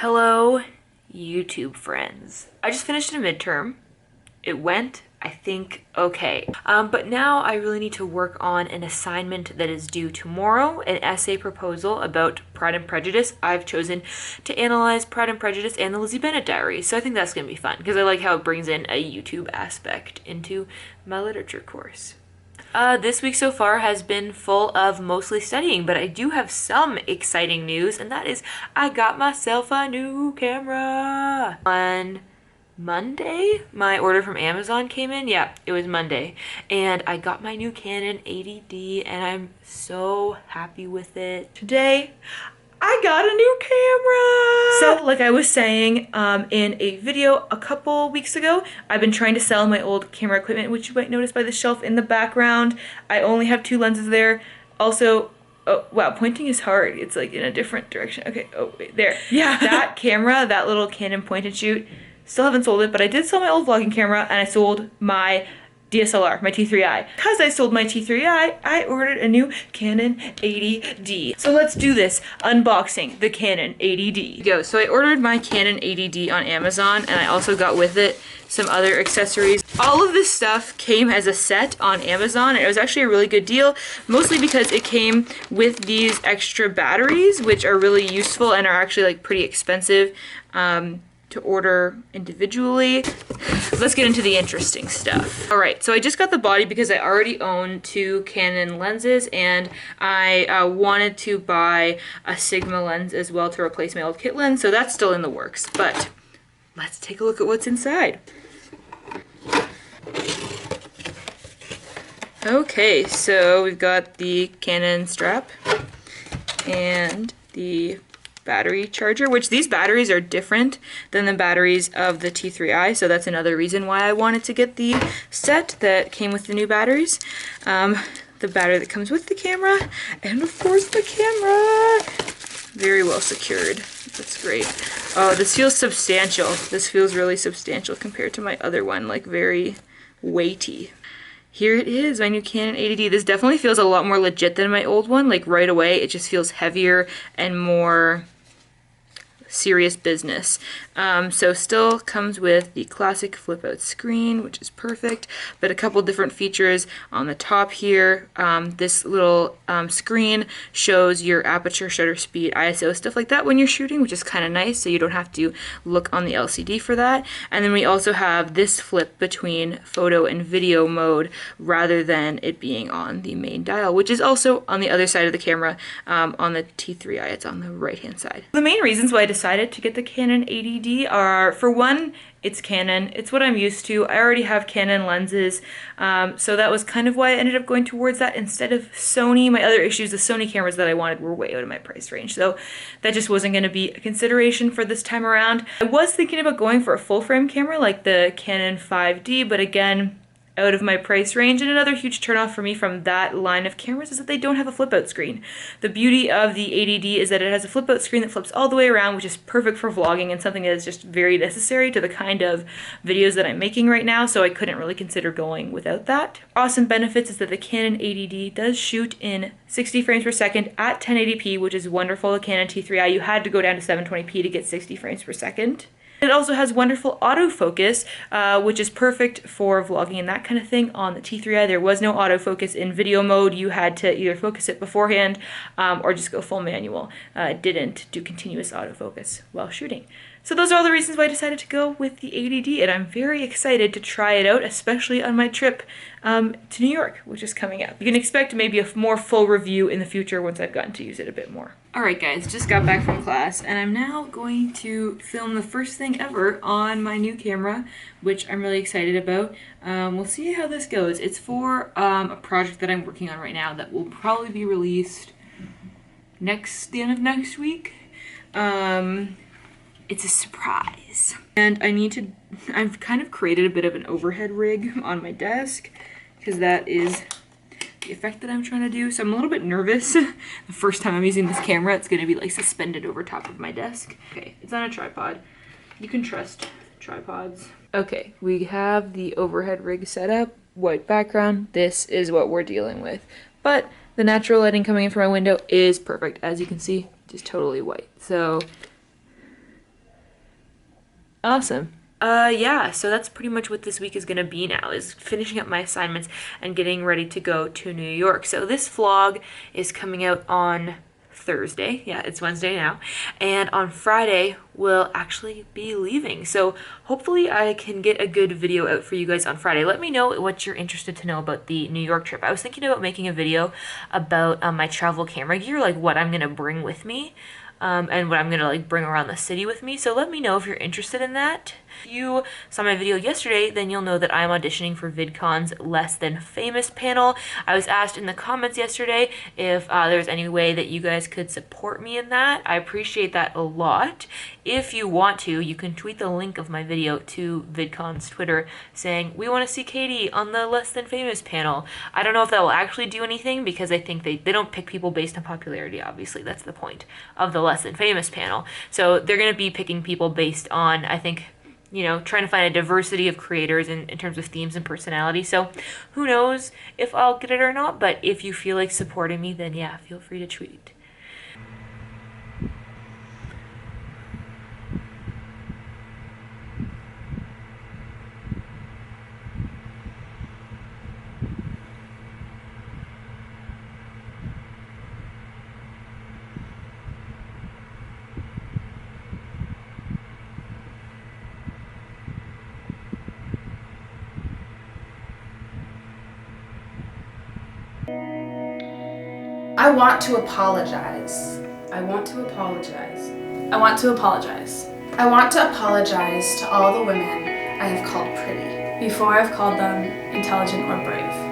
Hello, YouTube friends. I just finished a midterm. It went, I think, okay. But now I really need to work on an assignment that is due tomorrow, an essay proposal about Pride and Prejudice. I've chosen to analyze Pride and Prejudice and the Lizzie Bennet Diaries, so I think that's gonna be fun because I like how it brings in a YouTube aspect into my literature course. This week so far has been full of mostly studying, but I do have some exciting news, and that is I got myself a new camera. On Monday, my order from Amazon came in. Yeah, it was Monday. And I got my new Canon 80D, and I'm so happy with it. Today, I got a new camera! So, like I was saying in a video a couple weeks ago, I've been trying to sell my old camera equipment, which you might notice by the shelf in the background. I only have 2 lenses there. Also, oh, wow, pointing is hard. It's like in a different direction. Okay, oh, wait, there. Yeah. That camera, that little Canon point and shoot, still haven't sold it, but I did sell my old vlogging camera, and I sold my DSLR, my T3i. Because I sold my T3i, I ordered a new Canon 80D. So let's do this, unboxing the Canon 80D. Go. So I ordered my Canon 80D on Amazon, and I also got with it some other accessories. All of this stuff came as a set on Amazon, and it was actually a really good deal, mostly because it came with these extra batteries, which are really useful and are actually like pretty expensive to order individually. Let's get into the interesting stuff. All right, so I just got the body because I already own 2 Canon lenses, and I wanted to buy a Sigma lens as well to replace my old kit lens, so that's still in the works. But let's take a look at what's inside. Okay, so we've got the Canon strap and the battery charger, which these batteries are different than the batteries of the T3i, so that's another reason why I wanted to get the set that came with the new batteries. The battery that comes with the camera, and of course the camera. Very well secured. That's great. Oh, this feels substantial. This feels really substantial compared to my other one, like very weighty. Here it is, my new Canon 80D. This definitely feels a lot more legit than my old one. Like right away, it just feels heavier and more serious business. So still comes with the classic flip out screen, which is perfect, but a couple different features on the top here. This little screen shows your aperture, shutter speed, ISO, stuff like that when you're shooting, which is kind of nice, so you don't have to look on the LCD for that. And then we also have this flip between photo and video mode rather than it being on the main dial, which is also on the other side of the camera. On the T3i, it's on the right hand side. The main reasons why I decided to get the Canon 80D are, for one, it's Canon. It's what I'm used to. I already have Canon lenses, so that was kind of why I ended up going towards that instead of Sony. My other issues, the Sony cameras that I wanted were way out of my price range, so that just wasn't going to be a consideration for this time around. I was thinking about going for a full frame camera like the Canon 5D, but again, out of my price range. And another huge turnoff for me from that line of cameras is that they don't have a flip out screen. The beauty of the 80D is that it has a flip out screen that flips all the way around, which is perfect for vlogging and something that is just very necessary to the kind of videos that I'm making right now, so I couldn't really consider going without that. Awesome benefits is that the Canon 80D does shoot in 60 frames per second at 1080p, which is wonderful. The Canon T3i, you had to go down to 720p to get 60 frames per second. It also has wonderful autofocus, which is perfect for vlogging and that kind of thing. On the T3i, there was no autofocus in video mode. You had to either focus it beforehand or just go full manual. It didn't do continuous autofocus while shooting. So those are all the reasons why I decided to go with the 80D, and I'm very excited to try it out, especially on my trip to New York, which is coming up. You can expect maybe a more full review in the future once I've gotten to use it a bit more. Alright guys, just got back from class, and I'm now going to film the first thing ever on my new camera, which I'm really excited about. We'll see how this goes. It's for a project that I'm working on right now that will probably be released the end of next week. It's a surprise. And I've kind of created a bit of an overhead rig on my desk, because that is the effect that I'm trying to do. So I'm a little bit nervous. The first time I'm using this camera, it's gonna be like suspended over top of my desk. Okay, it's on a tripod. You can trust tripods. Okay, we have the overhead rig set up, white background. This is what we're dealing with. But the natural lighting coming in from my window is perfect. As you can see, just totally white. So Awesome. Yeah, so that's pretty much what this week is gonna be now, is finishing up my assignments and getting ready to go to New York. So this vlog is coming out on Thursday. Yeah, it's Wednesday now. And on Friday, we'll actually be leaving. So hopefully I can get a good video out for you guys on Friday. Let me know what you're interested to know about the New York trip. I was thinking about making a video about my travel camera gear, like what I'm gonna bring with me. And what I'm gonna like bring around the city with me. So let me know if you're interested in that. If you saw my video yesterday, then you'll know that I'm auditioning for VidCon's Less Than Famous panel. I was asked in the comments yesterday if there's any way that you guys could support me in that. I appreciate that a lot. If you want to, you can tweet the link of my video to VidCon's Twitter saying, we want to see Katie on the Less Than Famous panel. I don't know if that will actually do anything because I think they don't pick people based on popularity, obviously. That's the point of the Less Than Famous panel. So they're going to be picking people based on, I think, you know, trying to find a diversity of creators in terms of themes and personality. So who knows if I'll get it or not, but if you feel like supporting me, then yeah, feel free to tweet. I want to apologize. I want to apologize. I want to apologize. I want to apologize to all the women I have called pretty. Before I've called them intelligent or brave.